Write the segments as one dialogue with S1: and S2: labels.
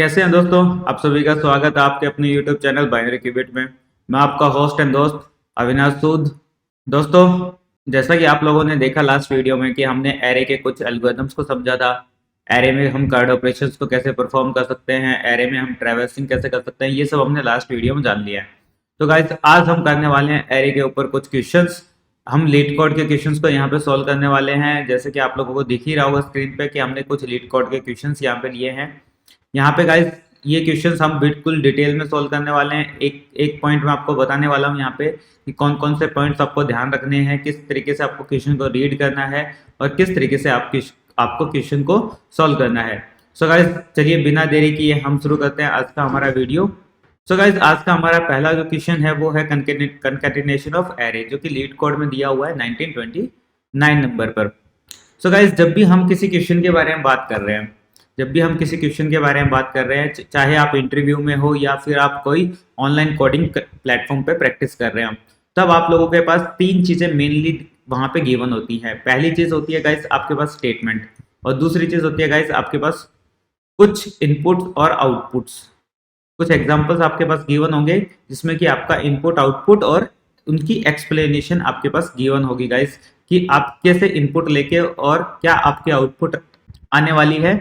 S1: कैसे हैं दोस्तों। आप सभी का स्वागत है आपके अपने YouTube चैनल बाइनरी क्यूबिट में। मैं आपका होस्ट एंड दोस्त अविनाश सूद। दोस्तों, जैसा कि आप लोगों ने देखा लास्ट वीडियो में कि हमने एरे के कुछ एल्गोरिथम्स को समझा था। एरे में हम कार्ड ऑपरेशंस को कैसे परफॉर्म कर सकते हैं, एरे में हम ट्रैवर्सिंग कैसे कर सकते हैं, ये सब हमने लास्ट वीडियो में जान लिया है। तो गाइस, आज हम करने वाले हैं एरे के ऊपर कुछ क्वेश्चंस। हम लीड कोड के क्वेश्चंस को यहाँ पे सॉल्व करने वाले हैं। जैसे कि आप लोगों को दिख ही रहा होगा स्क्रीन पे कि हमने कुछ लीड कोड के क्वेश्चंस यहाँ पे लिए हैं। यहाँ पे गाइस, ये क्वेश्चंस हम बिल्कुल डिटेल में सॉल्व करने वाले हैं। एक एक पॉइंट में आपको बताने वाला हूँ यहाँ पे कि कौन कौन से पॉइंट्स आपको ध्यान रखने हैं, किस तरीके से आपको क्वेश्चन को रीड करना है और किस तरीके से आपको क्वेश्चन को सॉल्व करना है। सो गाइस, चलिए बिना देरी किए हम शुरू करते हैं आज का हमारा वीडियो। सो गाइस, आज का हमारा पहला जो क्वेश्चन है वो है कंकैटिनेशन ऑफ एरे, जो कि लीड कोड में दिया हुआ है 1929 नंबर पर। सो गाइस, जब भी हम किसी क्वेश्चन के बारे में बात कर रहे हैं, चाहे आप इंटरव्यू में हो या फिर आप कोई ऑनलाइन कोडिंग प्लेटफॉर्म पे प्रैक्टिस कर रहे हो, तब आप लोगों के पास तीन चीजें मेनली वहां पे गिवन होती हैं। पहली चीज होती है गाइस आपके पास स्टेटमेंट, और दूसरी चीज होती है गाइस आपके पास कुछ इनपुट और आउटपुट्स। कुछ एग्जांपल्स आपके पास गिवन होंगे जिसमें कि आपका इनपुट आउटपुट और उनकी एक्सप्लेनेशन आपके पास गिवन होगी गाइस, कि आप कैसे इनपुट लेके और क्या आपके आउटपुट आने वाली है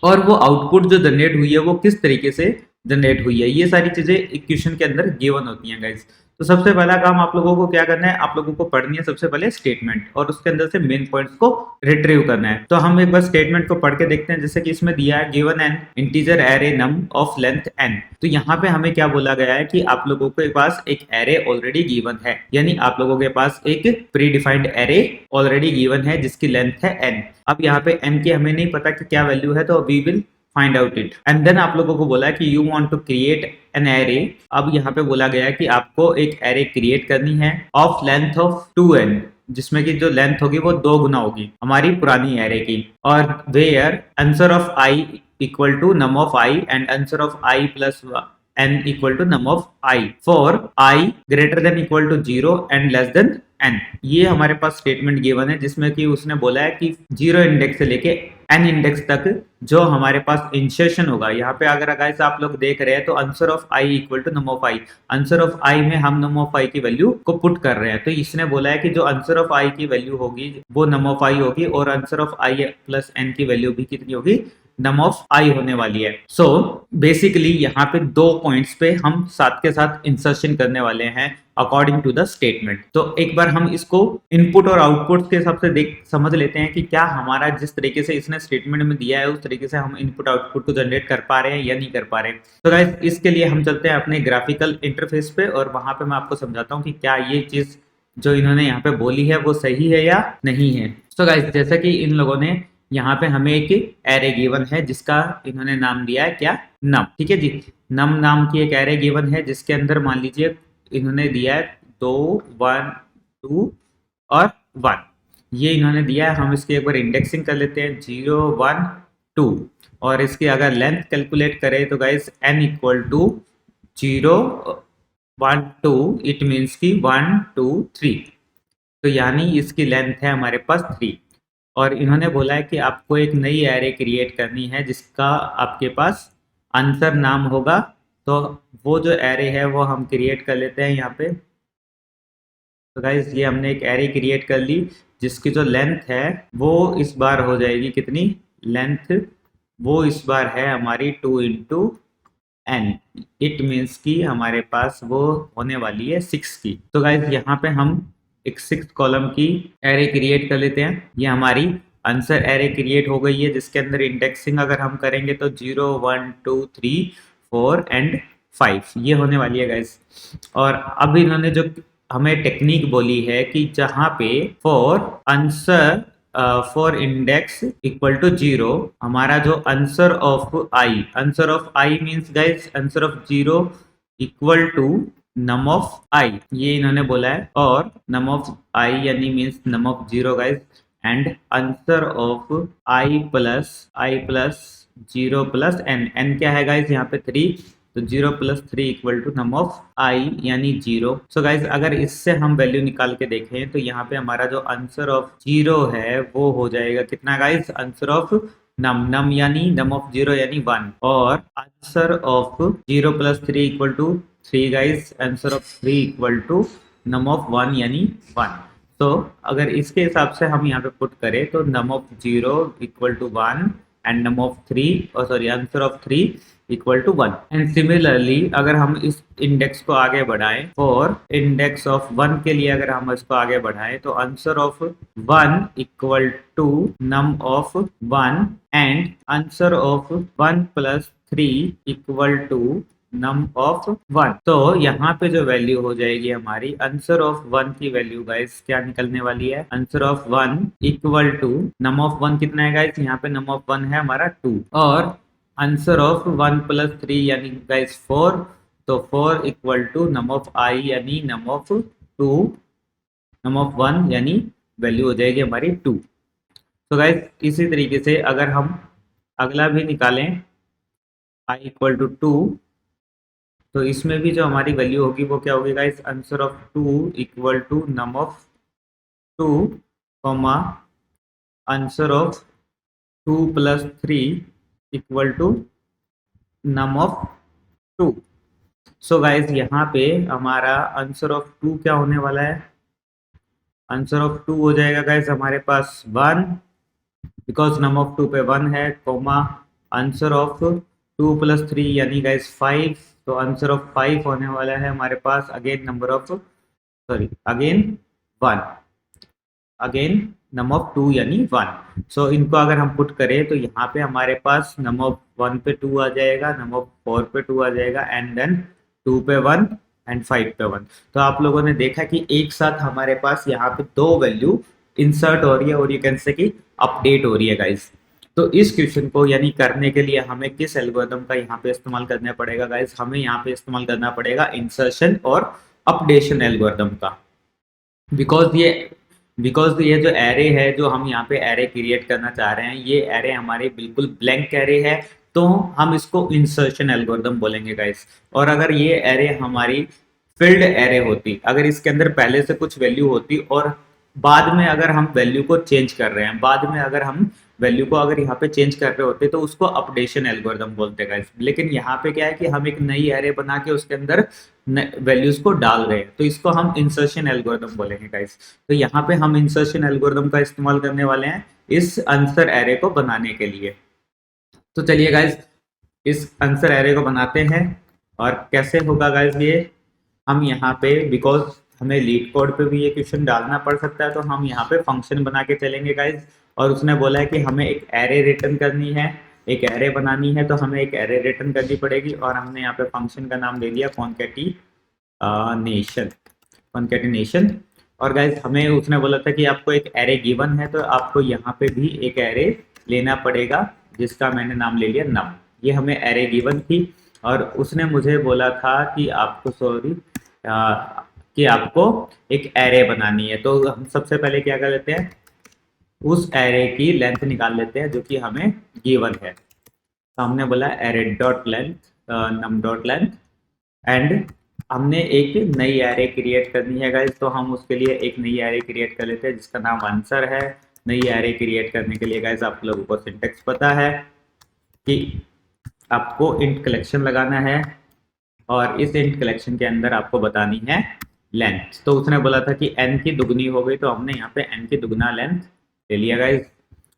S1: और वो आउटपुट जो जनरेट हुई है वो किस तरीके से जनरेट हुई है। ये सारी चीजें इक्वेशन के अंदर गिवन होती हैं गाइस। तो सबसे पहला काम आप लोगों को क्या करना है, आप लोगों को पढ़नी है सबसे पहले स्टेटमेंट और उसके अंदर से मेन पॉइंट्स को रिट्रीव करना है। तो हम एक बार स्टेटमेंट को पढ़ के देखते हैं। जैसे कि इसमें दिया है given an integer array num of length n। तो यहाँ पे हमें क्या बोला गया है कि आप लोगों के पास एक एरे ऑलरेडी गिवन है, यानी आप लोगों के पास एक pre defined array already given है जिसकी लेंथ है n। अब यहाँ पे n की हमें नहीं पता कि क्या वैल्यू है, तो we will find out it. And then आप लोगों को बोला है कि you want to create an array. अब यहाँ पे बोला गया है कि आपको एक एरे क्रिएट करनी है ऑफ लेंथ ऑफ 2n, जिसमें कि जो लेंथ होगी वो 2 गुना होगी हमारी पुरानी एरे की। और where answer of i equal to num of i and answer of i plus n equal to num of i for i greater than equal to 0 and less than n। ये हमारे पास statement given है जिसमें कि उसने बोला है कि 0 index से लेके n इंडेक्स तक जो हमारे पास इंसर्शन होगा। यहाँ पे अगर गाइस आप लोग देख रहे हैं तो answer of i equal to num of i, answer of i में हम नम ऑफ i की वैल्यू को पुट कर रहे हैं। तो इसने बोला है कि जो आंसर ऑफ i की वैल्यू होगी वो नम ऑफ i होगी और answer of i plus n की वैल्यू भी कितनी होगी, नम ऑफ i होने वाली है। सो बेसिकली यहाँ पे 2 पॉइंट्स पे हम साथ के साथ इंसर्शन करने वाले हैं अकॉर्डिंग टू द स्टेटमेंट। तो एक बार हम इसको इनपुट और आउटपुट के हिसाब से समझ लेते हैं कि क्या हमारा जिस तरीके से इसने स्टेटमेंट में दिया है उस तरीके से हम इनपुट आउटपुट को जनरेट कर पा रहे हैं या नहीं कर पा रहे हैं। तो गाइस, इसके लिए हम चलते हैं अपने ग्राफिकल इंटरफेस पे और वहां पे मैं आपको समझाता हूँ कि क्या ये चीज जो इन्होंने यहाँ पे बोली है वो सही है या नहीं है। तो गाइस, जैसा कि इन लोगों ने यहाँ पे हमें एक एरे गिवन है जिसका इन्होंने नाम दिया है क्या, नम। ठीक है जी, नम नाम की एक एरे गिवन है जिसके अंदर मान लीजिए इन्होंने दिया है 2 1 2 और 1, ये इन्होंने दिया है। हम इसकी एक बार इंडेक्सिंग कर लेते हैं 0 1 2 और इसकी अगर लेंथ कैलकुलेट करें तो guys n equal to 0 1 2, it means की 1 2 3, तो यानी इसकी लेंथ है हमारे पास 3। और इन्होंने बोला है कि आपको एक नई एरे क्रिएट करनी है जिसका आपके पास आंसर नाम होगा। तो वो जो एरे है वो हम क्रिएट कर लेते हैं यहाँ पे। तो गाइस, ये हमने एक एरे क्रिएट कर ली जिसकी जो लेंथ है वो इस बार हो जाएगी कितनी, लेंथ वो इस बार है हमारी 2 इंटू n, इट मीन्स कि हमारे पास वो होने वाली है 6 की। तो गाइस, यहाँ पे हम एक 6 कॉलम की एरे क्रिएट कर लेते हैं। ये हमारी आंसर एरे क्रिएट हो गई है जिसके अंदर इंडेक्सिंग अगर हम करेंगे तो 0 1 2 3 4 एंड 5 ये होने वाली है गाइस। और अब इन्होंने जो हमें टेक्निक बोली है कि जहाँ पे for answer for index equal to 0, हमारा जो answer of i means guys answer of 0 equal to num of i, ये इन्होंने बोला है। और नम ऑफ आई यानी means num of 0 guys, and answer of I plus 0 plus n क्या है गाइस यहाँ पे 3, तो 0 plus 3 equal to num of i यानी 0। सो गाइज, अगर इससे हम वैल्यू निकाल के देखें तो यहाँ पे हमारा जो आंसर ऑफ 0 है वो हो जाएगा कितना guys, answer of num num यानी नम ऑफ 0 यानी 1, और answer of 0 plus 3 equal to 3 guys, answer of 3 equal to num of 1 यानी 1। तो अगर इसके हिसाब से हम यहाँ पे पुट करें तो num of 0 equal to 1 and num of 3, और sorry answer of 3 equal to 1। And similarly अगर हम इस इंडेक्स को आगे बढ़ाएं और इंडेक्स ऑफ 1 के लिए अगर हम इसको आगे बढ़ाएं तो answer of 1 equal to num of 1 and answer of 1 plus 3 equal to num of 1। तो यहाँ पे जो वैल्यू हो जाएगी हमारी आंसर ऑफ 1 की वैल्यू गाइस क्या निकलने वाली है, answer of 1 equal to num of 1 कितना है गाइस, यहाँ पे नम ऑफ 1 है हमारा 2, और आंसर ऑफ 1 प्लस 3 यानी गाइस 4, तो 4 equal to num of i यानी नम ऑफ 2, नम ऑफ 1 यानी वैल्यू हो जाएगी हमारी 2। तो गाइस इसी तरीके से अगर हम अगला भी निकालें आई इक्वल टू 2, तो इसमें भी जो हमारी वैल्यू होगी वो क्या होगी guys, answer of 2 equal to num of 2 comma answer of 2 plus 3 equal to num of 2। So guys यहाँ पे हमारा आंसर ऑफ 2 क्या होने वाला है, आंसर ऑफ 2 हो जाएगा गाइस हमारे पास 1, बिकॉज नम ऑफ 2 पे 1 है, कोमा आंसर ऑफ 2 प्लस 3 यानी गाइस 5, तो आंसर ऑफ 5 होने वाला है हमारे पास again number of, sorry again 1, again num of 2 यानी 1। सो इनको अगर हम पुट करें तो यहाँ पे हमारे पास नम ऑफ 1 पे 2 आ जाएगा, नम ऑफ 4 पे 2 आ जाएगा, एंड देन 2 पे 1 एंड 5 पे 1। तो आप लोगों ने देखा कि एक साथ हमारे पास यहाँ पे दो वैल्यू इंसर्ट हो रही है और यू कैन से कि अपडेट हो रही है गाइस। तो इस क्वेश्चन को यानी करने के लिए हमें किस एल्गोरिथम का यहाँ पे इस्तेमाल करना पड़ेगा गाइस, हमें यहाँ पे इस्तेमाल करना पड़ेगा इंसर्शन और अपडेशन एल्गोरिथम का। बिकॉज ये जो एरे है, जो हम यहाँ पे एरे क्रिएट करना चाह रहे हैं, ये एरे हमारे बिल्कुल ब्लैंक एरे है, तो हम इसको इंसर्शन एल्गोरिथम बोलेंगे गाइस। और अगर ये एरे हमारी फिल्ड एरे होती, अगर इसके अंदर पहले से कुछ वैल्यू होती और बाद में अगर हम वैल्यू को चेंज कर रहे हैं, बाद में अगर हम वैल्यू को अगर यहाँ पे चेंज कर रहे होते तो उसको अपडेशन एल्गोरिथम बोलते गाइस। लेकिन यहाँ पे क्या है कि हम एक नई एरे बना के उसके अंदर वैल्यूज को डाल रहे हैं, तो इसको हम इंसर्शन एल्गोरिथम बोलेंगे गाइस। तो यहाँ पे हम इंसर्शन एल्गोरिथम का इस्तेमाल करने वाले हैं इस आंसर एरे को बनाने के लिए। तो चलिए गाइस इस आंसर एरे को बनाते हैं। और कैसे होगा गाइस ये, हम यहाँ पे बिकॉज हमें लीड कोड पे भी ये क्वेश्चन डालना पड़ सकता है, तो हम यहाँ पे फंक्शन बना के चलेंगे गाइस। और उसने बोला है कि हमें एक एरे रिटर्न करनी है, एक एरे बनानी है, तो हमें एक एरे रिटर्न करनी पड़ेगी। और हमने यहाँ पे फंक्शन का नाम दे दिया कॉन्केटिनेशन। और गाइस हमें उसने बोला था कि आपको एक एरे गिवन है, तो आपको यहाँ पे भी एक एरे लेना पड़ेगा जिसका मैंने नाम ले लिया नम। ये हमें एरे गिवन थी और उसने मुझे बोला था कि आपको एक एरे बनानी है। तो हम सबसे पहले क्या कर लेते हैं, उस एरे की लेंथ निकाल लेते हैं जो कि हमें गिवन है। तो हमने बोला array dot length, num dot length, and हमने एक नई एरे क्रिएट करनी है गाइस। तो हम उसके लिए एक नई एरे क्रिएट कर लेते हैं जिसका नाम आंसर है। नई एरे क्रिएट करने के लिए गाइस आप लोगों को सिंटेक्स पता है कि आपको इंट कलेक्शन लगाना है और इस इंट कलेक्शन के अंदर आपको बतानी है लेंथ। तो उसने बोला था कि n की दुगनी हो गई, तो हमने यहाँ पे n की दुगना लेंथ ले लिया गाइस।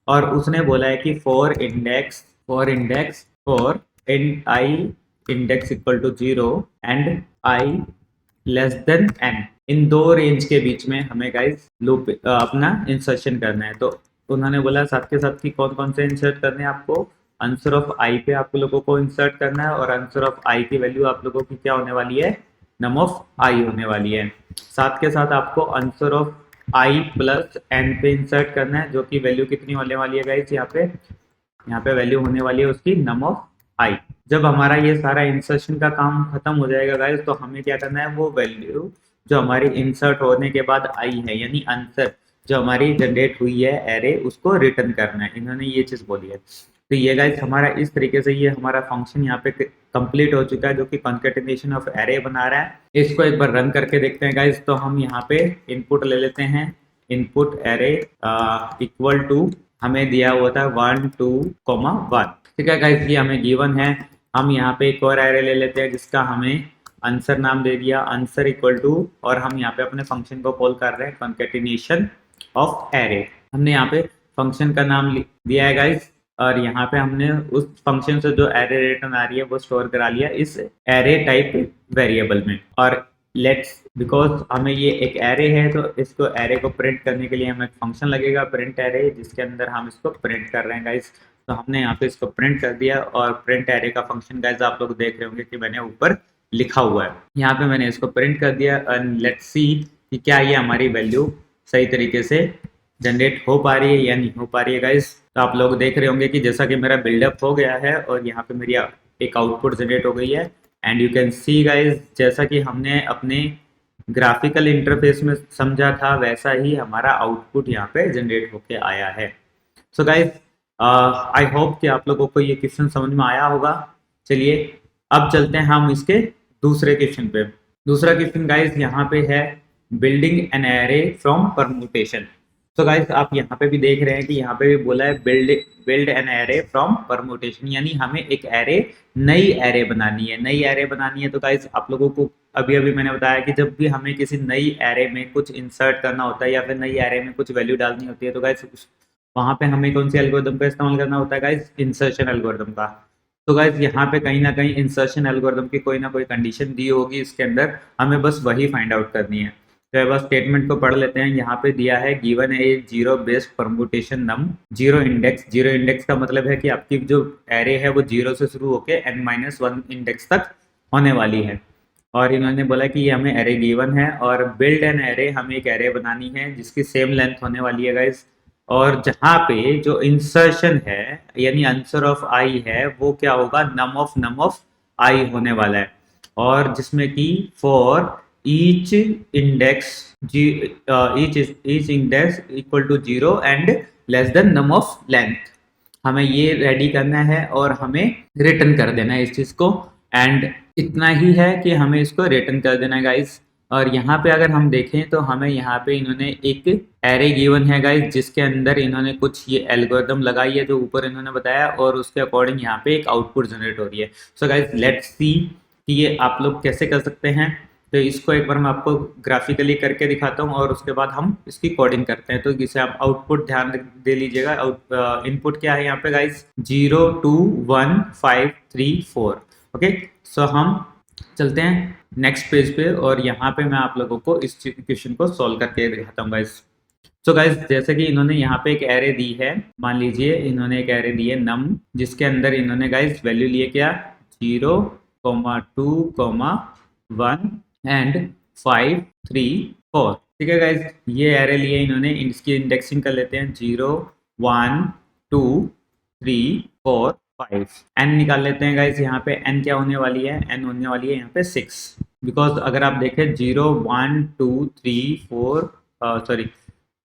S1: और उसने बोला है कि for i index equal to 0 and i less than n, इन दो रेंज के बीच में हमें गाइस लूप अपना इंसर्शन करना है। तो उन्होंने बोला साथ के साथ कि कौन कौन से इंसर्ट करने हैं आपको, आंसर ऑफ आई पे आप लोगों को इंसर्ट करना है, और आंसर ऑफ आई की वैल्यू आप लोगों की क्या होने वाली है, नम ऑफ आई होने वाली है। साथ के साथ आपको answer of I plus N पे इंसर्ट करना है, जो कि वैल्यू कितनी होने वाली है गाइस, यहाँ पे वैल्यू होने वाली है उसकी नम ऑफ आई। जब हमारा ये सारा इंसर्शन का काम खत्म हो जाएगा गाइस, तो हमें क्या करना है, वो वैल्यू जो हमारी इंसर्ट होने के बाद आई है, यानी आंसर जो हमारी जनरेट हुई है एरे, उसको रिटर्न करना है। इन्होंने ये चीज बोली है। तो ये गाइस हमारा इस तरीके से ये हमारा फंक्शन यहाँ पे कंप्लीट हो चुका है, जो कि कॉन्केटिनेशन ऑफ एरे बना रहा है। इसको एक बार रन करके देखते हैं गाइस। तो हम यहाँ पे इनपुट ले लेते हैं, इनपुट एरे इक्वल टू हमें दिया हुआ था 1 2 1। ठीक है गाइस, ये हमें गिवन है। हम यहाँ पे एक और एरे ले लेते हैं जिसका हमें आंसर नाम दे दिया, आंसर इक्वल टू, और हम यहाँ पे अपने फंक्शन को कॉल कर रहे हैं कंकेटिनेशन ऑफ एरे। हमने यहाँ पे फंक्शन का नाम दिया है गाइस, और यहाँ पे हमने उस फंक्शन से जो एरे रिटर्न आ रही है वो स्टोर करा लिया इस एरे टाइप वेरिएबल में। और लेट्स, बिकॉज हमें ये एक एरे है तो इसको एरे को प्रिंट करने के लिए हमें एक फंक्शन लगेगा प्रिंट एरे, जिसके अंदर हम इसको प्रिंट कर रहे हैं गाइस। तो हमने यहाँ पे इसको प्रिंट कर दिया, और प्रिंट एरे का फंक्शन गाइस आप लोग देख रहे होंगे कि मैंने ऊपर लिखा हुआ है। यहाँ पे मैंने इसको प्रिंट कर दिया, एंड लेट्स सी कि क्या ये हमारी वैल्यू सही तरीके से जनरेट हो पा रही है या नहीं हो पा रही है गाइस। तो आप लोग देख रहे होंगे कि जैसा कि मेरा बिल्डअप हो गया है और यहाँ पे मेरी एक आउटपुट जनरेट हो गई है। And you can see guys, जैसा कि हमने अपने ग्राफिकल इंटरफेस में समझा था वैसा ही हमारा आउटपुट यहाँ पे जनरेट होके आया है। सो गाइस, आई होप कि आप लोगों को ये क्वेश्चन समझ में आया होगा। चलिए अब चलते हैं हम इसके दूसरे क्वेश्चन पे। दूसरा क्वेश्चन गाइस यहाँ पे है building an array from permutation. तो गाइस आप यहाँ पे भी देख रहे हैं कि यहाँ पे भी बोला है build an array from permutation, यानी हमें एक एरे, नई एरे बनानी है। नई एरे बनानी है तो गाइस आप लोगों को अभी अभी मैंने बताया कि जब भी हमें किसी नई एरे में कुछ इंसर्ट करना होता है या फिर नई एरे में कुछ वैल्यू डालनी होती है तो गाइस वहाँ पे हमें कौन सी एल्गोरिदम का इस्तेमाल करना होता है गाइस, इंसर्शन एल्गोरिदम का। तो गाइस यहाँ पे कहीं ना कहीं इंसर्शन एल्गोरिदम की कोई ना कोई कंडीशन दी होगी इसके अंदर, हमें बस वही फाइंड आउट करनी है। तो बस स्टेटमेंट को पढ़ लेते हैं। यहाँ पे दिया है गिवन ए जीरो बेस्ड परमुटेशन नम जीरो इंडेक्स। जीरो इंडेक्स का मतलब है कि आपकी जो एरे है वो जीरो से शुरू होके n-1 इंडेक्स तक होने वाली है। और इन्होंने बोला कि ये हमें एरे गिवन है, और बिल्ड एन एरे, हमें एक एरे बनानी है जिसकी सेम लेंथ होने वाली है गाइस। और जहाँ पे जो इंसर्शन है यानी आंसर ऑफ आई है वो क्या होगा, नम ऑफ आई होने वाला है। और जिसमें कि for each index each index equal to zero and less than num of length, हमें ये रेडी करना है और हमें रिटर्न कर देना है इस चीज को। एंड इतना ही है कि हमें इसको रिटर्न कर देना है गाइस। और यहाँ पे अगर हम देखें तो हमें यहाँ पे इन्होंने एक एरे गिवन है गाइस, जिसके अंदर इन्होंने कुछ ये एल्गोरिदम लगाई है जो ऊपर इन्होंने बताया, और उसके अकॉर्डिंग यहाँ पे एक आउटपुट जनरेट हो रही है। सो गाइस लेट्स सी कि ये आप लोग कैसे कर सकते हैं। तो इसको एक बार मैं आपको ग्राफिकली करके दिखाता हूँ और उसके बाद हम इसकी कोडिंग करते हैं। तो इसे आप आउटपुट ध्यान दे लीजिएगा। इनपुट क्या है यहाँ पे गाइस, 0 2 1 5 3 4। ओके, सो हम चलते हैं नेक्स्ट पेज पे, और यहाँ पे मैं आप लोगों को इस क्वेश्चन को सॉल्व करके दिखाता हूँ गाइस। सो गाइस जैसे कि इन्होंने यहाँ पे एक एरे दी है, मान लीजिए इन्होंने एक एरे दी है नम, जिसके अंदर इन्होंने गाइस वैल्यू लिए क्या, 0 2 1 एंड 5 3 4। ठीक है गाइस, ये एरे लिए इन्होंने, इसकी इंडेक्सिंग कर लेते हैं 0 1 2 3 4 5। एन निकाल लेते हैं गाइस। यहाँ पे एन क्या होने वाली है, एन होने वाली है यहाँ पे 6, बिकॉज अगर आप देखें 0 1 2 3 4 सॉरी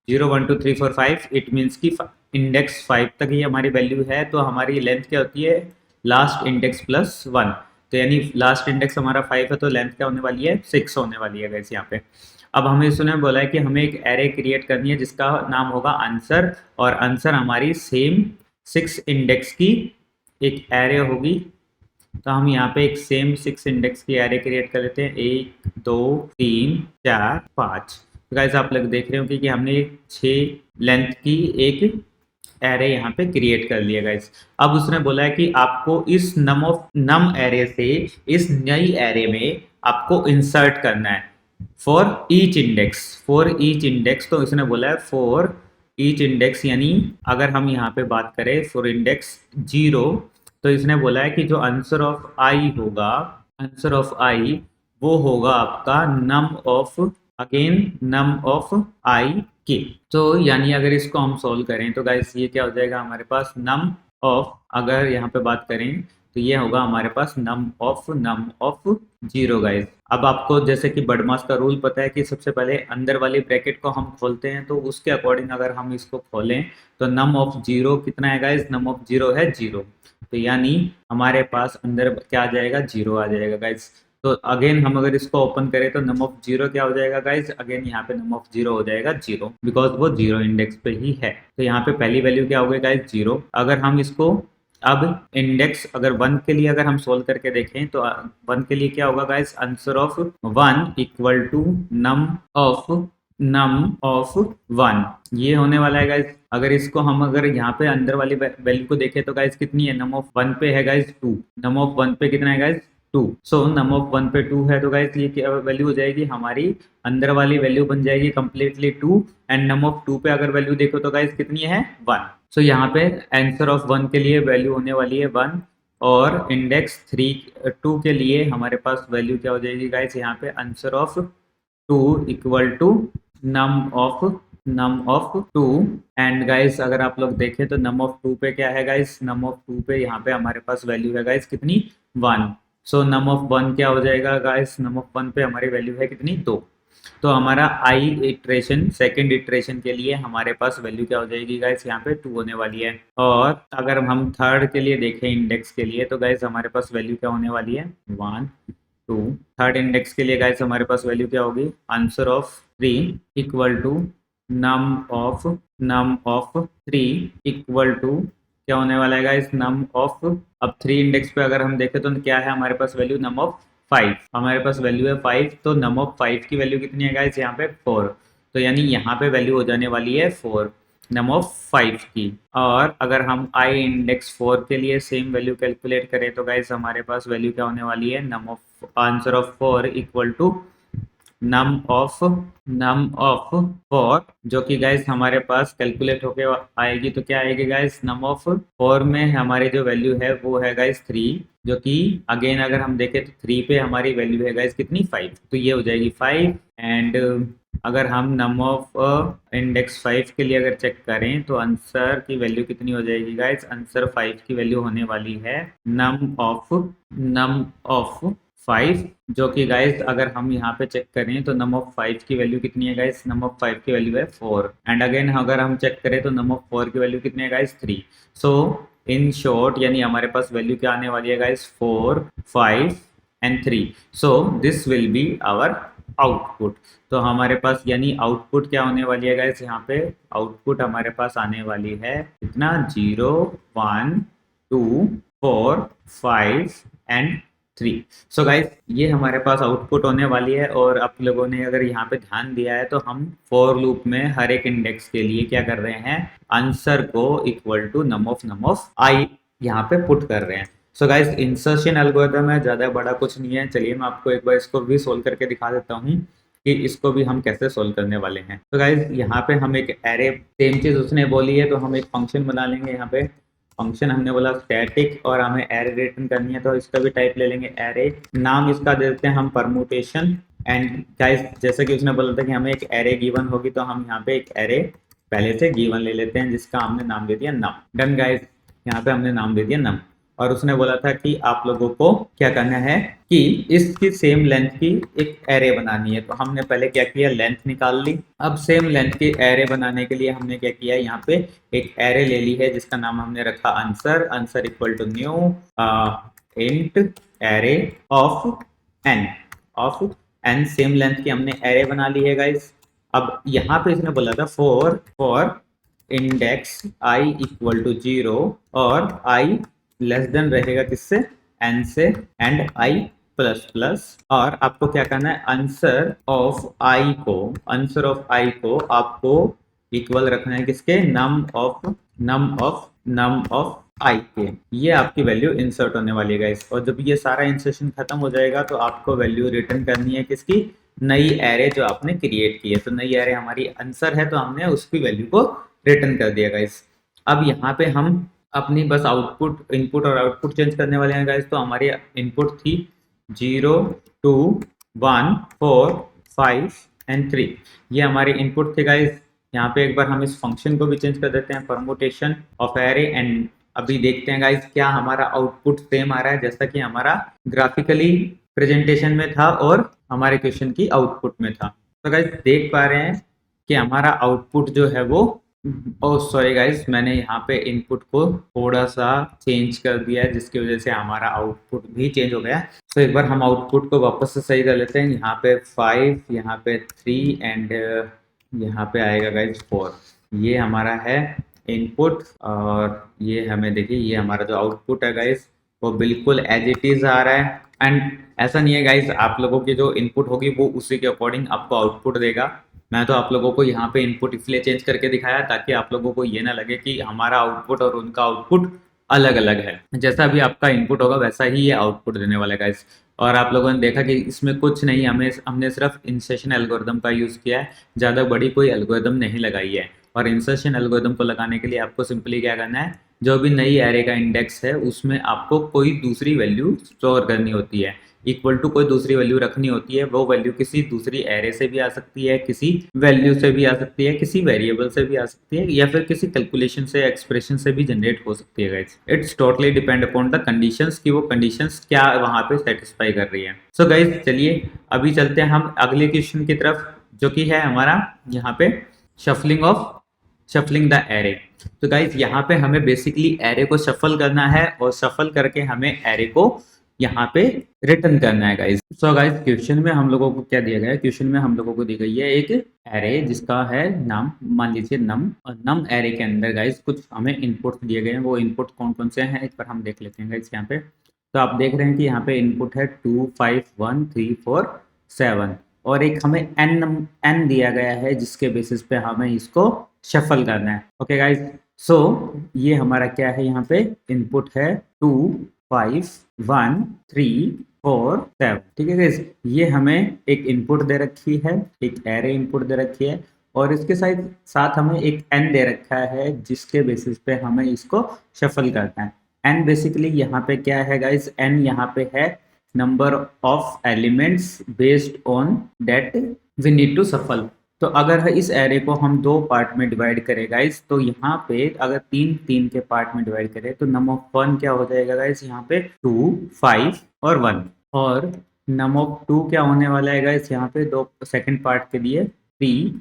S1: 0 1 2 3 4 5, इट मीन्स की इंडेक्स 5 तक ही हमारी वैल्यू है, तो हमारी लेंथ क्या होती है, लास्ट इंडेक्स प्लस 1। तो यानी लास्ट इंडेक्स हमारा 5 है तो लेंथ क्या होने वाली है, 6 होने वाली है गाइस यहाँ पे। अब हमें इसने बोला है कि हमें एक एरे क्रिएट करनी है जिसका नाम होगा आंसर, और आंसर हमारी सेम 6 इंडेक्स की एक एरे होगी। तो हम यहाँ पे एक सेम 6 इंडेक्स की एरे क्रिएट कर लेते हैं, 1 2 3 4 5। तो गाइस आप लोग देख रहे होंगे कि हमने 6 लेंथ की एक एरे यहाँ पे क्रिएट कर लिया गाइस। अब उसने बोला है कि आपको इस नम एरे से इस नई एरे में आपको इंसर्ट करना है फॉर ईच इंडेक्स। तो इसने बोला है फॉर ईच इंडेक्स, यानी अगर हम यहाँ पे बात करें फॉर इंडेक्स 0, तो इसने बोला है कि जो आंसर ऑफ आई होगा, आंसर ऑफ आई वो होगा आपका नम ऑफ आई के। तो यानी अगर इसको हम सॉल्व करें तो गाइस ये क्या हो जाएगा हमारे पास, नम ऑफ, अगर यहाँ पे बात करें तो ये होगा हमारे पास नम ऑफ 0 गाइस। अब आपको जैसे कि बडमास का रूल पता है कि सबसे पहले अंदर वाली ब्रैकेट को हम खोलते हैं, तो उसके अकॉर्डिंग अगर हम इसको खोलें तो नम ऑफ 0 कितना है गाइस, नम ऑफ 0 है 0। तो यानी हमारे पास अंदर क्या आ जाएगा, 0 आ जाएगा गाइस। तो अगेन हम अगर इसको ओपन करें तो नम ऑफ जीरो क्या हो जाएगा गाइज, अगेन यहाँ पे नम ऑफ जीरो हो जाएगा जीरो, बिकॉज वो जीरो इंडेक्स पे ही है। तो यहाँ पे पहली वैल्यू क्या हो गई गाइज, जीरो। अगर हम इसको अब इंडेक्स अगर वन के लिए अगर हम सोल्व करके देखें तो वन के लिए क्या होगा guys, answer of one equal to num of one, ये होने वाला है गाइज। अगर इसको हम अगर यहाँ पे अंदर वाली वैल्यू को देखें तो गाइज कितनी है, नम ऑफ वन पे है guys two, num of one पे कितना है guys two. So num of one पे टू है तो गाइज ये क्या वैल्यू हो जाएगी हमारी, अंदर वाली वैल्यू बन जाएगी completely two, and num of two पे अगर वैल्यू देखो तो गाइज कितनी है वन। सो यहाँ पे आंसर ऑफ वन के लिए वैल्यू होने वाली है वन, और इंडेक्स थ्री टू के लिए हमारे पास वैल्यू क्या हो जाएगी गाइज, यहाँ पे answer of two equal to num of two. And guys अगर आप लोग देखें तो नम ऑफ टू पे क्या है गाइस, नम ऑफ टू पे यहाँ पे हमारे पास वैल्यू है गाइस कितनी, one. So num of one क्या हो जाएगा गाइस, नम ऑफ वन पे हमारी वैल्यू है कितनी, दो। तो हमारा आई इटरेशन सेकेंड इटरेशन के लिए हमारे पास वैल्यू क्या हो जाएगी गाइस, यहाँ पे टू होने वाली है। और अगर हम थर्ड के लिए देखें इंडेक्स के लिए तो गाइस हमारे पास वैल्यू क्या होने वाली है, वन टू। थर्ड इंडेक्स के लिए गाइस हमारे पास वैल्यू क्या होगी, answer of three equal to num of three equal to क्या होने वाला है गाइस, नम ऑफ, अब थ्री इंडेक्स पे अगर हम देखें तो क्या है हमारे पास वैल्यू, नम ऑफ फाइव, हमारे पास वैल्यू है फाइव। तो नम ऑफ फाइव की वैल्यू कितनी है गाइस, यहाँ पे फोर। तो यानी यहाँ पे वैल्यू हो जाने वाली है फोर, नम ऑफ फाइव की। और अगर हम आई इंडेक्स फोर के लिए सेम वैल्यू कैलकुलेट करें तो गाइस हमारे पास वैल्यू क्या होने वाली है, num of answer of four equal to num of four, जो कि गाइस हमारे पास कैलकुलेट होके आएगी तो क्या आएगी गाइस, नम ऑफ फोर में हमारी जो वैल्यू है वो है गाइस थ्री, जो कि अगेन अगर हम देखें तो थ्री पे हमारी वैल्यू है गाइस कितनी, फाइव। तो ये हो जाएगी फाइव। एंड अगर हम नम ऑफ इंडेक्स फाइव के लिए अगर चेक करें तो आंसर की वैल्यू कितनी हो जाएगी गाइस, आंसर फाइव की वैल्यू होने वाली है नम ऑफ फाइव, जो कि गाइस अगर हम यहाँ पे चेक करें तो नम ऑफ फाइव की वैल्यू कितनी है गाइस, नम ऑफ फाइव की वैल्यू है फोर। एंड अगेन अगर हम चेक करें तो नम ऑफ फोर की वैल्यू कितनी है guys, three. So in short यानी हमारे पास वैल्यू क्या आने वाली है guys, four five and three. So this will be our output. तो हमारे पास यानी आउटपुट क्या होने वाली है गाइस, यहाँ पे आउटपुट हमारे पास आने वाली है कितना, zero one two four five and three. So guys ये हमारे पास आउटपुट होने वाली है। और आप लोगों ने अगर यहाँ पे ध्यान दिया है तो हम फॉर लूप में हर एक इंडेक्स के लिए क्या कर रहे हैं, आंसर को इक्वल टू नम ऑफ आई यहाँ पे पुट कर रहे हैं। सो गाइस इंसर्शन एल्गोरिथम है, ज़्यादा बड़ा कुछ नहीं है। चलिए मैं आपको एक बार इसको भी सोल्व करके दिखा देता हूँ कि इसको भी हम कैसे सोल्व करने वाले हैं। तो गाइस यहाँ पे हम एक एरे, सेम चीज़ उसने बोली है तो हम एक फंक्शन बना लेंगे। यहाँ पे फंक्शन हमने बोला स्टैटिक और हमें एरे रिटर्न करनी है तो इसका भी टाइप ले लेंगे एरे, नाम इसका दे देते हैं हम परमुटेशन। एंड गाइस जैसा कि उसने बोला था कि हमें एक एरे गिवन होगी तो हम यहाँ पे एक एरे पहले से गिवन ले लेते हैं जिसका हमने नाम दे दिया नम। डन गाइस, यहाँ पे हमने नाम दे दिया नम। और उसने बोला था कि आप लोगों को क्या करना है कि इसकी सेम लेंथ की एक एरे बनानी है। तो हमने पहले क्या किया, लेंथ निकाल ली। अब सेम लेंथ की एरे बनाने के लिए हमने क्या किया, यहाँ पे एक एरे ले ली है जिसका नाम हमने रखा answer equal to new int array of n same length की हमने एरे बना ली है गाइस। अब यहाँ पे इसने बोला था for index i equal to zero और आई लेस देन रहेगा किससे, एन से, एंड आई प्लस प्लस। और आपको क्या करना है, आंसर ऑफ आई को आपको इक्वल रखना है किसके, नम ऑफ आई के। ये आपकी वैल्यू इंसर्ट होने वाली है गाइस। और जब ये सारा इंसर्शन खत्म हो जाएगा तो आपको वैल्यू रिटर्न करनी है किसकी, नई एरे जो आपने क्रिएट की है। तो नई एरे हमारी आंसर है तो हमने उसकी वैल्यू को रिटर्न कर दिया गाइस। अब यहाँ पे हम अपनी बस आउटपुट, इनपुट और आउटपुट चेंज करने वाले हैं गाइस। तो हमारी इनपुट थी 0 2 1 4 5 एंड 3, ये हमारी इनपुट थे गाइस। यहाँ पे एक बार हम इस फंक्शन को भी चेंज कर देते हैं, परमुटेशन ऑफ एरे। एंड अभी देखते हैं गाइस क्या हमारा आउटपुट सेम आ रहा है जैसा कि हमारा ग्राफिकली प्रेजेंटेशन में था और हमारे क्वेश्चन की आउटपुट में था। तो गाइस देख पा रहे हैं कि हमारा आउटपुट जो है वो ओह सॉरी गाइस, मैंने यहाँ पे इनपुट को थोड़ा सा चेंज कर दिया है, जिसकी वजह से हमारा आउटपुट भी चेंज हो गया है। तो एक बार हम आउटपुट को वापस से सही कर लेते हैं। यहाँ पे 5, यहाँ पे 3 एंड यहाँ पे आएगा गाइस 4। ये हमारा है इनपुट, और ये हमें देखिए, ये हमारा जो आउटपुट है गाइस वो बिल्कुल एज इट इज आ रहा है। एंड ऐसा नहीं है गाइस, आप लोगों की जो इनपुट होगी वो उसी के अकॉर्डिंग आपको आउटपुट देगा। मैं तो आप लोगों को यहाँ पे इनपुट इसलिए चेंज करके दिखाया ताकि आप लोगों को ये ना लगे कि हमारा आउटपुट और उनका आउटपुट अलग अलग है। जैसा भी आपका इनपुट होगा वैसा ही ये आउटपुट देने वाला है गाइस। और आप लोगों ने देखा कि इसमें कुछ नहीं, हमने सिर्फ इंसर्शन एल्गोरिदम का यूज़ किया है, ज़्यादा बड़ी कोई एल्गोरिदम नहीं लगाई है। और इंसर्शन एल्गोरिदम को लगाने के लिए आपको सिंपली क्या करना है, जो भी नई एरे का इंडेक्स है उसमें आपको कोई दूसरी वैल्यू स्टोर करनी होती है, इक्वल टू कोई दूसरी वैल्यू रखनी होती है। वो वैल्यू किसी दूसरी एरे से भी आ सकती है, किसी वैल्यू से भी आ सकती है, किसी वेरिएबल से भी आ सकती है, या फिर किसी कैलकुलेशन से, एक्सप्रेशन से भी जनरेट हो सकती है guys. It's totally depend upon the conditions कि वो कंडीशंस क्या वहां पे सेटिस्फाई कर रही है। सो गाइस चलिए अभी चलते हैं हम अगले क्वेश्चन की तरफ, जो कि है हमारा यहाँ पे शफलिंग द एरे। तो गाइस यहाँ पे हमें बेसिकली एरे को शफल करना है, और शफल करके हमें एरे को यहाँ पे रिटर्न करना है गाइस। सो गाइस क्वेश्चन में हम लोगों को क्या दिया गया है, क्वेश्चन में हम लोगों को दी गई है एक एरे जिसका है नाम, मान लीजिए नम। और नम एरे के अंदर गाइस कुछ हमें इनपुट दिए गए हैं। वो इनपुट कौन कौन से हैं एक बार हम देख लेते हैं गाइस। यहाँ पे तो आप देख रहे हैं कि यहाँ पे इनपुट है 2, 5, 1, 3, 4, 7, और एक हमें एन दिया गया है जिसके बेसिस पे हमें इसको शफल करना है। ओके गाइस, सो ये हमारा क्या है, यहाँ पे इनपुट है 2, 5, 1, 3, 4, 7। ठीक है गाइस, ये हमें एक इनपुट दे रखी है, एक एरे इनपुट दे रखी है, और इसके साथ साथ हमें एक एन दे रखा है जिसके बेसिस पे हमें इसको शफल करना है। एन बेसिकली यहाँ पे क्या है गाइस, एन यहाँ पे है number of elements based on that we need to shuffle. तो अगर इस एरे को हम दो पार्ट में डिवाइड करें गाइस, तो यहाँ पे अगर तीन तीन के पार्ट में डिवाइड करें तो नम ऑफ 1 क्या हो जाएगा गाइस, यहाँ पे 2, 5 और 1। और नम ऑफ 2 क्या होने वाला है गाइस, यहाँ पे दो सेकंड पार्ट के लिए 3,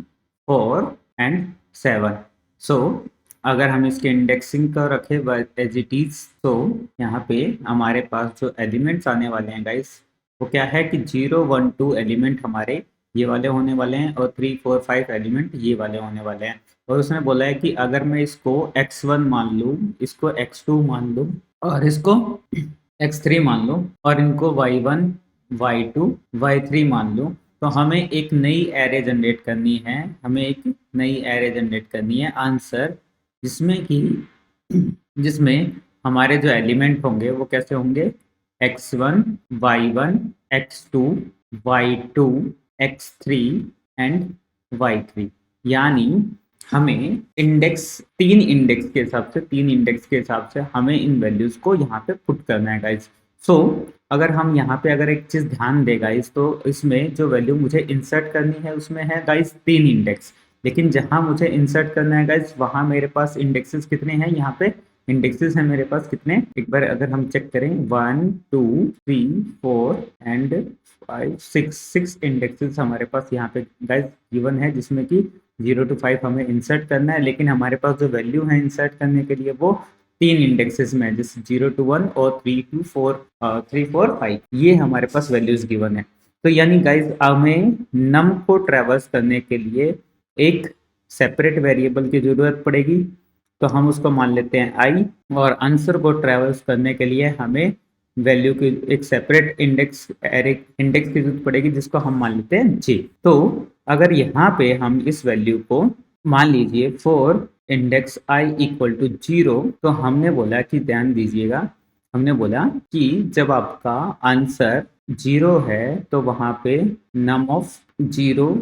S1: 4 एंड 7। सो अगर हम इसके इंडेक्सिंग का रखें एज इट इज, तो यहाँ पे हमारे पास जो एलिमेंट्स आने वाले हैं गाइस वो क्या है कि 0, 1, 2 एलिमेंट हमारे ये वाले होने वाले हैं, और 3, 4, 5 एलिमेंट ये वाले होने वाले हैं। और उसने बोला है कि अगर मैं इसको x1 मान लूँ, इसको x2 मान लूँ, और इसको x3 मान लूँ, और इनको y1, y2, y3 मान लूँ, तो हमें एक नई एरे जनरेट करनी है, हमें एक नई एरे जनरेट करनी है आंसर, जिसमें हमारे जो एलिमेंट होंगे वो कैसे होंगे, x1, y1, x2, y2, x3 and y3। यानी हमें तीन इंडेक्स के हिसाब से हमें इन वैल्यूज को यहाँ पे पुट करना है गाइस। सो अगर हम यहाँ पे अगर एक चीज ध्यान दे गाइस, तो इसमें जो वैल्यू मुझे इंसर्ट करनी है उसमें है गाइस 3 इंडेक्स, लेकिन जहां मुझे इंसर्ट करना है गाइस वहां मेरे पास इंडेक्सेस कितने हैं, यहाँ पे इंडेक्सेस हैं मेरे पास कितने, एक बार अगर हम चेक करें 1, 2, 3, 4 एंड 5, 6 इंडेक्सेस हमारे पास यहाँ पे गाइस गिवन है, जिसमें कि 0 to 5 हमें इंसर्ट करना है। लेकिन हमारे पास जो वैल्यू है इंसर्ट करने के लिए वो 3 इंडेक्सेस में है, जैसे 0 to 1 और 3 to 4, 3, 4, 5 ये हमारे पास वैल्यूज गिवन है। तो यानी गाइज हमें नम को ट्रेवर्स करने के लिए एक सेपरेट वेरिएबल की जरूरत पड़ेगी, तो हम उसको मान लेते हैं आई, और आंसर को ट्रेवर्स करने के लिए हमें वैल्यू की एक सेपरेट इंडेक्स की जरूरत पड़ेगी जिसको हम मान लेते हैं जी। तो अगर यहाँ पे हम इस वैल्यू को मान लीजिए for index i equal to 0, तो हमने बोला कि ध्यान दीजिएगा, हमने बोला कि जब आपका आंसर 0 है तो वहां पे नम ऑफ 0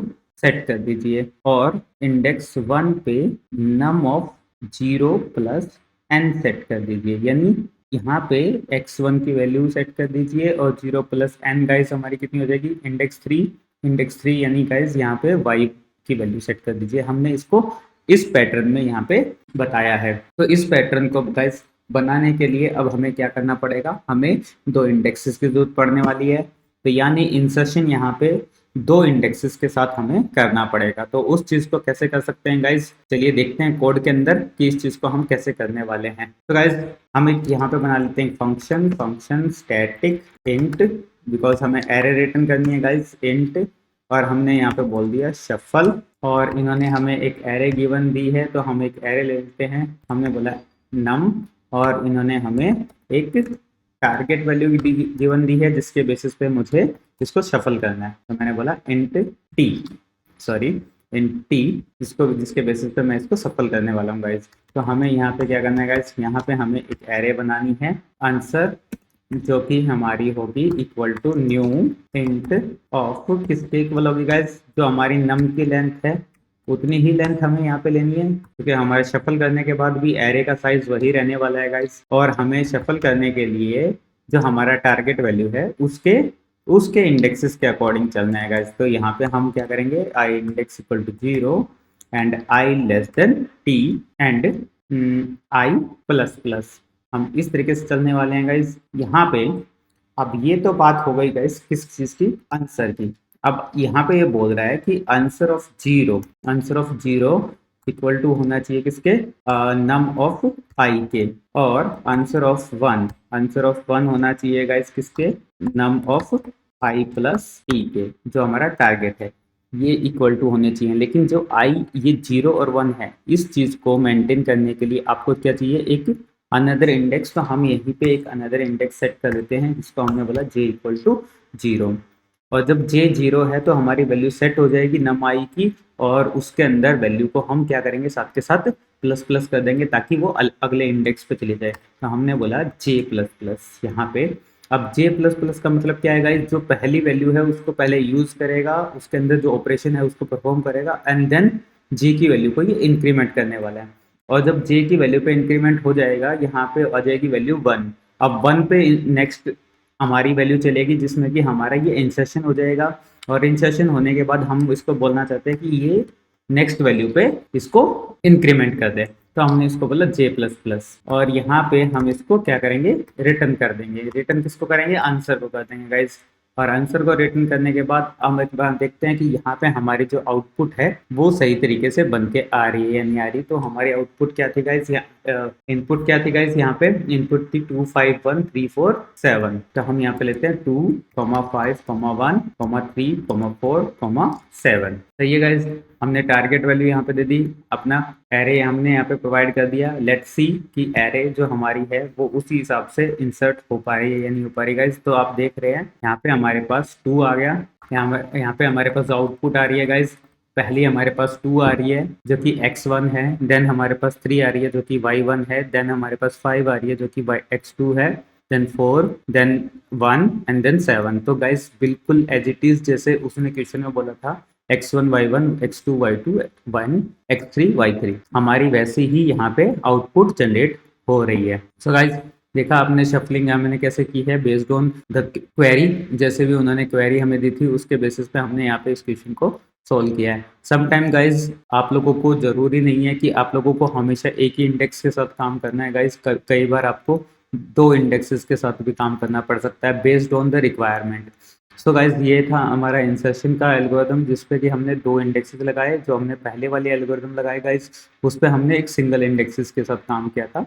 S1: सेट कर दीजिए, और इंडेक्स 1 पे नम ऑफ 0 प्लस n सेट कर दीजिए। यानी यहाँ पे x1 की वैल्यू सेट कर दीजिए, और 0 प्लस n गाइस हमारी कितनी हो जाएगी, इंडेक्स 3 यानी गाइस यहाँ पे y की वैल्यू सेट कर दीजिए। हमने इसको इस पैटर्न में यहाँ पे बताया है। तो इस पैटर्न को गाइस बनाने के लिए अब हमें क्या करना पड़ेगा, हमें दो इंडेक्सेस की जरूरत पड़ने वाली है। तो यानी इंसर्शन यहाँ पे दो इंडेक्सेस के साथ हमें करना पड़ेगा। तो उस चीज को कैसे कर सकते हैं गाइज, चलिए देखते हैं कोड के अंदर कि इस चीज को हम कैसे करने वाले हैं। तो गाइज हम एक यहाँ पे बना लेते हैं function, function static int, because हमें एरे रिटर्न करनी है गाइज इंट, और हमने यहाँ पे बोल दिया शफल, और इन्होंने हमें एक एरे गिवन दी है तो हम एक एरे ले लेते हैं, हमने बोला नम, और इन्होंने हमें एक टारगेट वैल्यू गिवन दी है जिसके बेसिस पे मुझे इसको शफल करना है। तो मैंने बोला int T, sorry int T, जिसके बेसिस पे मैं इसको शफल करने वाला हूँ गाइज। तो हमें यहाँ पे क्या करना है गाइज, यहाँ पे हमें एक एरे बनानी है आंसर, जो कि हमारी होगी equal to new int of, किसके इक्वल होगी गाइज, जो हमारी नम की लेंथ है उतनी ही लेंथ हमें यहाँ पे लेनी है, क्योंकि हमारे शफल करने के बाद भी एरे का साइज वही रहने वाला है गाइज, और हमें शफल करने के लिए जो हमारा टारगेट वैल्यू है उसके उसके इंडेक्सेस के अकॉर्डिंग चलना है गाइज। तो यहाँ पे हम क्या करेंगे, i index equal to 0 and i less than t and i plus plus, हम इस तरीके से चलने वाले हैं गाइज यहाँ पे। अब ये तो बात हो गई गाइज किस चीज की, आंसर की। अब यहाँ पे ये बोल रहा है कि answer of zero equal to होना चाहिए किसके, नम ऑफ आई के, और आंसर ऑफ वन होना चाहिए गाइस किसके, नम ऑफ आई प्लस टी के, जो हमारा टारगेट है ये इक्वल टू होने चाहिए। लेकिन जो आई ये 0 और 1 है, इस चीज को मेंटेन करने के लिए आपको क्या चाहिए, एक अनदर इंडेक्स। तो हम यहीं पे एक अनदर इंडेक्स सेट कर देते हैं जिसको हमने बोला j इक्वल टू 0, और जब j 0 है तो हमारी वैल्यू सेट हो जाएगी नम आई की, और उसके अंदर वैल्यू को हम क्या करेंगे, साथ के साथ प्लस प्लस कर देंगे ताकि वो अगले इंडेक्स पे चले जाए। तो हमने बोला j प्लस प्लस यहाँ पे। अब j प्लस प्लस का मतलब क्या है गाइस, जो पहली वैल्यू है उसको पहले यूज करेगा, उसके अंदर जो ऑपरेशन है उसको परफॉर्म करेगा, एंड देन j की वैल्यू को ये इंक्रीमेंट करने वाला है। और जब j की वैल्यू पे इंक्रीमेंट हो जाएगा, यहाँ पे आ जाएगी वैल्यू 1। अब 1 पे नेक्स्ट हमारी वैल्यू चलेगी जिसमें कि हमारा ये इंसर्शन हो जाएगा, और इंसर्शन होने के बाद हम इसको बोलना चाहते हैं कि ये नेक्स्ट वैल्यू पे इसको इंक्रीमेंट कर दे। तो हमने इसको बोला j प्लस प्लस, और यहाँ पे हम इसको क्या करेंगे, रिटर्न कर देंगे। रिटर्न किसको करेंगे, आंसर को कर देंगे गाइज। और आंसर को रिटर्न करने के बाद हम एक बार देखते हैं कि यहाँ पे हमारी जो आउटपुट है वो सही तरीके से बन के आ रही है या नहीं आ रही। तो हमारी आउटपुट क्या थी गाइज, इनपुट क्या थी गाइज, यहाँ पे इनपुट थी 2 5 1 3 4 7। तो हम यहाँ पे लेते हैं 2 5 1 3 4 7। तो ये गाइज हमने टारगेट वैल्यू यहाँ पे दे दी, अपना एरे हमने यहाँ पे प्रोवाइड कर दिया। लेट्स सी कि एरे जो हमारी है वो उसी हिसाब से इंसर्ट हो पा रही है या नहीं हो पा रही गाइज। तो आप देख रहे हैं यहाँ पे हमारे पास 2 आ गया, यहाँ पे हमारे पास आउटपुट आ रही है गाइज। पहली हमारे पास 2 आ रही है जो कि x1 है, देन हमारे पास 3 आ रही है जो कि y1 है, देन हमारे पास 5 आ रही है जो कि x2 है, देन 4, देन 1 एंड देन 7। तो गाइज बिल्कुल एज इट इज जैसे उसने क्वेश्चन में बोला था x1 y1 x2 y2 1 x3 y3, हमारी वैसे ही यहाँ पे आउटपुट जनरेट हो रही है। सो गाइज देखा आपने शफलिंग मैंने कैसे की है, बेस्ड ऑन द क्वेरी, जैसे भी उन्होंने क्वेरी हमें दी थी उसके बेसिस पे हमने यहाँ पे इस क्वेश्चन को सोल्व किया है। समटाइम गाइज आप लोगों को जरूरी नहीं है कि आप लोगों को हमेशा एक ही इंडेक्स के साथ काम करना है गाइज, कई बार आपको 2 इंडेक्सेस के साथ भी काम करना पड़ सकता है based on the requirement. So guys ये था हमारा इंसर्शन का एल्गोरिथम जिसपे कि हमने 2 इंडेक्सेस लगाए। जो हमने पहले वाले एल्गोरिथम लगाए गाइज उस पर हमने एक सिंगल इंडेक्सेस के साथ काम किया था।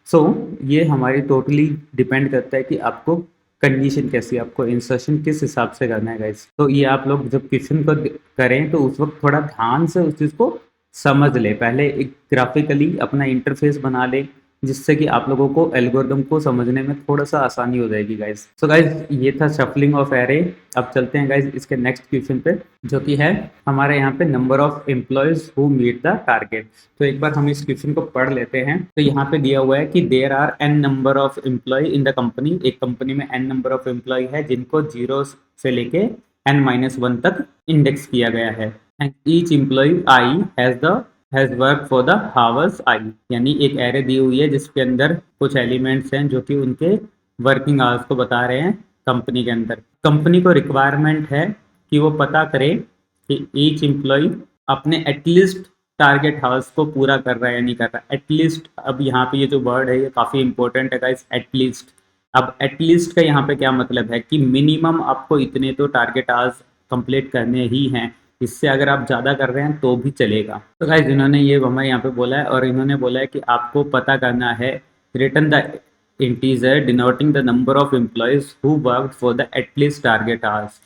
S1: सो ये हमारी टोटली डिपेंड करता है कि आपको कंडीशन कैसी है, आपको इंसर्शन किस हिसाब से करना है गाइस। तो ये आप लोग जब क्वेश्चन को करें तो उस वक्त थोड़ा ध्यान से उस चीज़ को समझ ले, पहले एक ग्राफिकली अपना इंटरफेस बना ले जिससे कि आप लोगों को एल्गोरिथम को समझने में थोड़ा सा आसानी हो जाएगी गाइस। सो गाइस ये था शफलिंग ऑफ एरे। अब चलते हैं गाइस इसके नेक्स्ट क्वेश्चन पे जो कि है हमारे यहाँ पे number of employees who meet the target. तो एक बार हम इस क्वेश्चन को पढ़ लेते हैं। तो यहाँ पे दिया हुआ है कि there are n number of employee in the company. एक कंपनी में n नंबर ऑफ एम्प्लॉय है जिनको 0 से लेके n-1 तक इंडेक्स किया गया है, and each employee i has work for the hours i. यानी एक एरे दी हुई है जिसके अंदर कुछ एलिमेंट्स हैं जो कि उनके वर्किंग आवर्स को बता रहे हैं कंपनी के अंदर। कंपनी को रिक्वायरमेंट है कि वो पता करे कि ईच एम्प्लॉय अपने एटलीस्ट टारगेट हावर्स को पूरा कर रहा है या नहीं कर रहा। एटलीस्ट, अब यहाँ पे ये जो वर्ड है ये काफ़ी इंपॉर्टेंट है गाइस, एटलीस्ट। अब एटलीस्ट का यहाँ पे क्या मतलब है कि मिनिमम आपको इतने तो टारगेट आवर्स कंप्लीट करने ही हैं। इससे अगर आप ज़्यादा कर रहे हैं तो भी चलेगा। तो गाइस इन्होंने ये हमें यहाँ पे बोला है, और इन्होंने बोला है कि आपको पता करना है return the integer denoting the number of employees who worked for the at least target hours.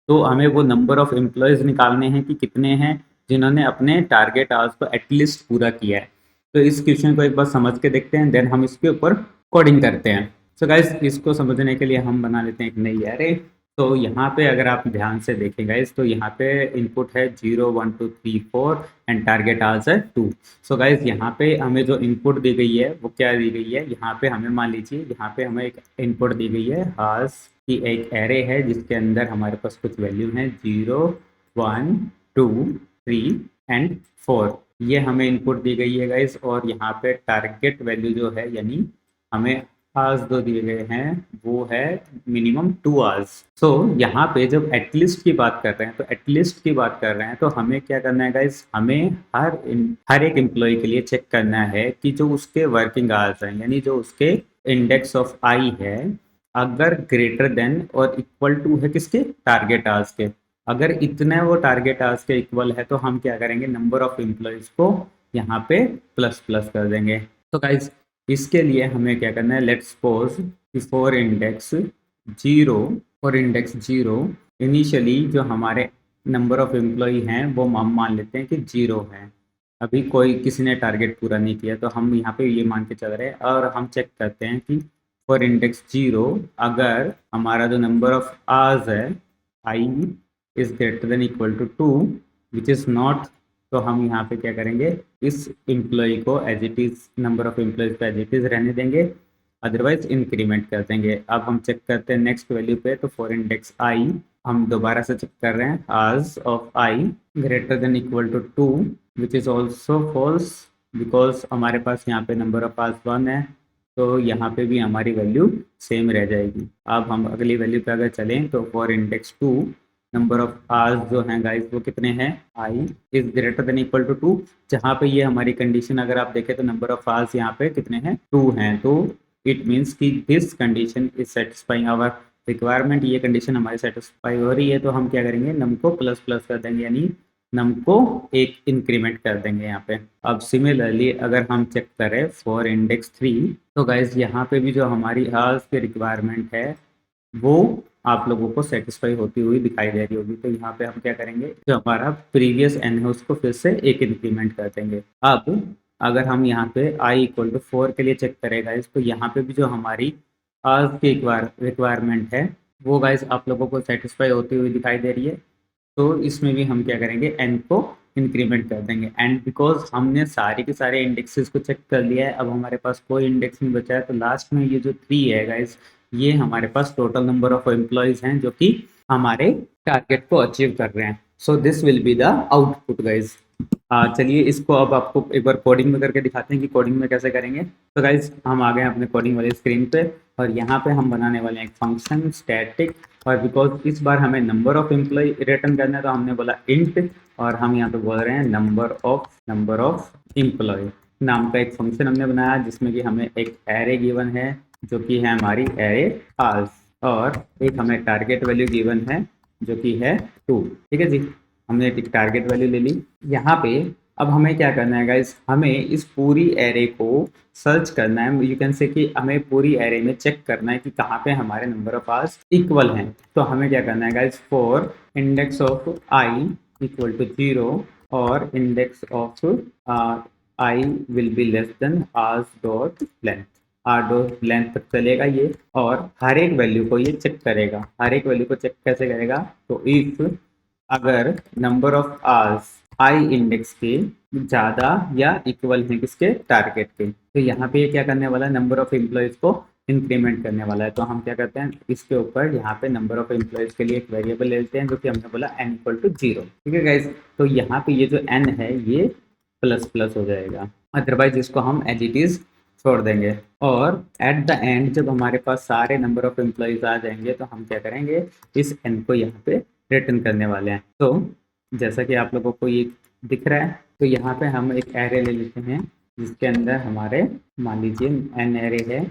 S1: तो हमें वो नंबर ऑफ एम्प्लॉयज़ निकालने हैं कि कितने हैं जिन्होंने अपने टारगेट आवर्स को एटलीस्ट पूरा किया है। तो इस क्वेश्चन को एक बार समझ के देखते हैं, देन हम इसके ऊपर कोडिंग करते हैं। सो गाइस इसको समझने के लिए हम बना लेते हैं एक नई एरे। तो यहाँ पे अगर आप ध्यान से देखें गाइस, तो यहाँ पे इनपुट है 0 1 2 3 4 एंड टारगेट आवर्स है 2। सो गाइस यहाँ पे हमें जो इनपुट दी गई है वो क्या दी गई है, यहाँ पे हमें मान लीजिए यहाँ पे हमें एक इनपुट दी गई है हार्स की एक एरे है जिसके अंदर हमारे पास कुछ वैल्यू हैं 0 1 2 3 एंड 4। ये हमें इनपुट दी गई है गाइस, और यहाँ पे टारगेट वैल्यू जो है यानी हमें आवर्स जो दिए गए हैं वो है मिनिमम 2 आवर्स। सो यहाँ पे जब एटलीस्ट की बात कर रहे हैं, तो एटलीस्ट की बात कर रहे हैं तो हमें क्या करना है गाइस, हमें हर एक एम्प्लॉय के लिए चेक करना है कि जो उसके वर्किंग आवर्स हैं यानी जो उसके इंडेक्स ऑफ आई है, अगर ग्रेटर देन और इक्वल टू है किसके, टारगेट आवर्स के। अगर इतना वो टारगेट आवर्स के इक्वल है तो हम क्या करेंगे, नंबर ऑफ एम्प्लॉयज को यहाँ पे प्लस प्लस कर देंगे। तो गाइज इसके लिए हमें क्या करना है, let's suppose for index 0 initially जो हमारे नंबर ऑफ एम्प्लॉय हैं वो हम मान लेते हैं कि 0 है। अभी कोई किसी ने टारगेट पूरा नहीं किया तो हम यहाँ पे ये मान के चल रहे हैं, और हम चेक करते हैं कि फॉर इंडेक्स 0 अगर हमारा जो नंबर ऑफ आवर्स है i is greater than equal to 2 which is not, तो हम यहाँ पे क्या करेंगे, इस एम्प्लॉय को as it is number of employees पे एज इट इज़ रहने देंगे, अदरवाइज इंक्रीमेंट कर देंगे। अब हम चेक करते हैं नेक्स्ट वैल्यू पे, तो फॉर इंडेक्स आई हम दोबारा से चेक कर रहे हैं hours of i greater than equal to 2 which is also false because हमारे पास यहाँ पे नंबर ऑफ आवर्स 1 है, तो यहाँ पे भी हमारी वैल्यू सेम रह जाएगी। अब हम अगली वैल्यू पे अगर चलें तो for index 2 number of hours जो हैं गाइस वो कितने हैं, i is greater than equal to 2, जहाँ पे ये हमारी कंडीशन अगर आप देखें तो नंबर ऑफ आवर्स यहाँ पे कितने हैं, 2 हैं। तो इट मीन्स कि this condition is satisfying our requirement, ये कंडीशन हमारी सेटिस्फाई हो रही है। तो हम क्या करेंगे, नम को प्लस प्लस कर देंगे यानी नम को एक इंक्रीमेंट कर देंगे यहाँ पे। अब सिमिलरली अगर हम चेक करें फॉर इंडेक्स 3, तो गाइज यहाँ पे भी जो हमारी आवर्स की रिक्वायरमेंट है वो आप लोगों को सेटिस्फाई होती हुई दिखाई दे रही होगी। तो यहाँ पे हम क्या करेंगे, जो हमारा प्रीवियस एन है उसको फिर से एक इंक्रीमेंट कर देंगे। अब अगर हम यहाँ पे i इक्वल टू 4 के लिए चेक करें गाइज, तो यहाँ पे भी जो हमारी आज की रिक्वायरमेंट है वो गाइज आप लोगों को सेटिस्फाई होती हुई दिखाई दे रही है। तो इसमें भी हम क्या करेंगे, n को इंक्रीमेंट कर देंगे। एंड बिकॉज हमने सारे के सारे इंडेक्सेस को चेक कर लिया है, अब हमारे पास कोई इंडेक्स नहीं बचा है, तो लास्ट में ये जो 3 है गाइज, ये हमारे पास टोटल नंबर ऑफ एम्प्लॉयज हैं जो कि हमारे टारगेट को अचीव कर रहे हैं। सो this will be the output guys. चलिए इसको अब आपको एक बार कोडिंग में करके दिखाते हैं कि कोडिंग में कैसे करेंगे। तो गाइज हम आ गए अपने कोडिंग वाली स्क्रीन पे, और यहाँ पे हम बनाने वाले हैं एक फंक्शन स्टैटिक, और बिकॉज इस बार हमें नंबर ऑफ एम्प्लॉय रिटर्न करना है तो हमने बोला इंट, और हम यहाँ पे बोल रहे हैं नंबर ऑफ एम्प्लॉय नाम का एक फंक्शन हमने बनाया जिसमें कि हमें एक एरे गिवन है जो कि है हमारी एरे आवर्स, और एक हमें टारगेट वैल्यू गिवन है जो कि है 2। ठीक है जी, हमने एक टारगेट वैल्यू ले ली। यहाँ पे अब हमें क्या करना है गाइस, हमें इस पूरी एरे को सर्च करना है। यू कैन से कि हमें पूरी एरे में चेक करना है कि कहाँ पे हमारे नंबर ऑफ आवर्स इक्वल हैं। तो हमें क्या करना है गाइस, for index of i equal to 0 और index of i will be less than hours dot length, r dot length तक चलेगा ये, और हर एक वैल्यू को ये चेक करेगा। हर एक वैल्यू को चेक कैसे करेगा, तो इफ अगर number of hours I index के ज़्यादा या इक्वल है किसके, टारगेट के, तो यहाँ पे ये क्या करने वाला है, नंबर ऑफ एम्प्लॉयज़ को इंक्रीमेंट करने वाला है। तो हम क्या करते हैं, इसके ऊपर यहाँ पे नंबर ऑफ एम्प्लॉयज़ के लिए एक वेरिएबल लेते हैं जो कि हमने बोला n इक्वल टू 0। ठीक है गाइज, तो यहाँ पे ये जो n है ये प्लस प्लस हो जाएगा, अदरवाइज इसको हम एज इट इज़ छोड़ देंगे। और एट द एंड जब हमारे पास सारे नंबर ऑफ एम्प्लॉयज़ आ जाएंगे तो हम क्या करेंगे, इस n को यहाँ पे रिटर्न करने वाले हैं। तो जैसा कि आप लोगों को ये दिख रहा है, तो यहाँ पे हम एक एरे ले लेते हैं जिसके अंदर हमारे मान लीजिए n एरे है,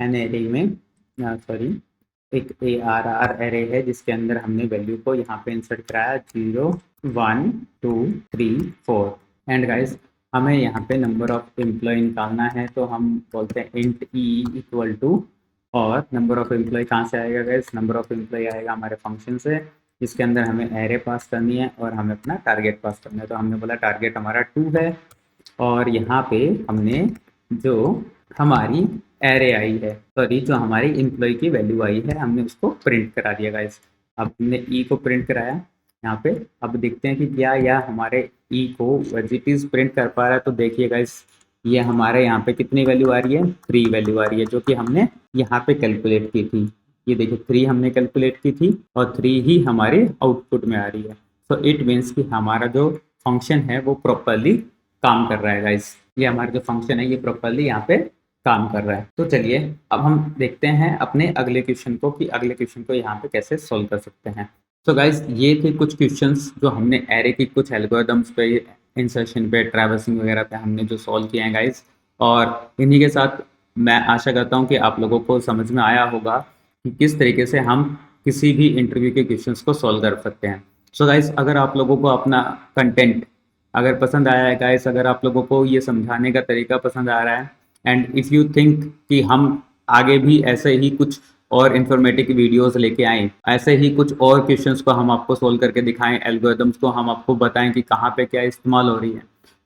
S1: n एरे में एक ARR एरे है जिसके अंदर हमने वैल्यू को यहाँ पे इंसर्ट कराया 0 1 2 3 4 एंड गाइस हमें यहाँ पे नंबर ऑफ एम्प्लॉय निकालना है, तो हम बोलते हैं इंट ई इक्वल टू, और नंबर ऑफ एम्प्लॉय कहाँ से आएगा गाइस, नंबर ऑफ एम्प्लॉय आएगा हमारे फंक्शन से, जिसके अंदर हमें एरे पास करनी है और हमें अपना टारगेट पास करना है। तो हमने बोला टारगेट हमारा 2 है, और यहाँ पे हमने जो हमारी एरे आई है, सॉरी जो हमारी एम्प्लॉय की वैल्यू आई है, हमने उसको प्रिंट करा दिया गाइस। अब हमने ई को प्रिंट कराया यहाँ पे। अब देखते हैं कि क्या यह हमारे ई को एज इट इज प्रिंट कर पा रहा है। तो देखिए गाइस, ये हमारे यहाँ पे कितनी वैल्यू आ रही है, 3 वैल्यू आ रही है, जो कि हमने यहाँ पे कैलकुलेट की थी। ये देखिए 3 हमने कैलकुलेट की थी और 3 ही हमारे आउटपुट में आ रही है। सो इट मीन्स कि हमारा जो फंक्शन है वो प्रॉपरली काम कर रहा है गाइस। ये हमारा जो फंक्शन है ये प्रॉपरली यहाँ पे काम कर रहा है। तो चलिए अब हम देखते हैं अपने अगले क्वेश्चन को कि अगले क्वेश्चन को यहाँ पे कैसे सोल्व कर सकते हैं। तो गाइस ये थे कुछ क्वेश्चंस जो हमने एरे की कुछ एल्गोरिदम्स पे, इंसर्शन पे, ट्रैवर्सिंग वगैरह पे हमने जो सॉल्व किए हैं गाइस। और इन्हीं के साथ मैं आशा करता हूँ कि आप लोगों को समझ में आया होगा कि किस तरीके से हम किसी भी इंटरव्यू के क्वेश्चंस को सॉल्व कर सकते हैं। सो गाइस अगर आप लोगों को अपना कंटेंट अगर पसंद आया है गाइस, अगर आप लोगों को ये समझाने का तरीका पसंद आ रहा है, एंड इफ़ यू थिंक कि हम आगे भी ऐसे ही कुछ और इन्फॉर्मेटिव वीडियोस लेके आएँ, ऐसे ही कुछ और क्वेश्चंस को हम आपको सोल्व करके दिखाएं, एल्गोरिदम्स को हम आपको बताएं कि कहाँ पे क्या इस्तेमाल हो रही है।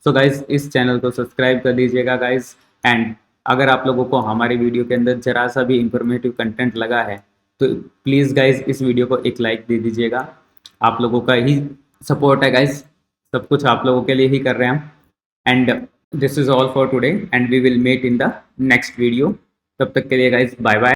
S1: सो गाइस इस चैनल को सब्सक्राइब कर दीजिएगा गाइस। एंड अगर आप लोगों को हमारी वीडियो के अंदर जरा सा भी इंफॉर्मेटिव कंटेंट लगा है तो प्लीज़ गाइस इस वीडियो को एक लाइक दे दीजिएगा। आप लोगों का ही सपोर्ट है गाइस, सब कुछ आप लोगों के लिए ही कर रहे हैं हम। And this is all for today and we will meet in the next video. तब तक के लिए गाइस बाय बाय।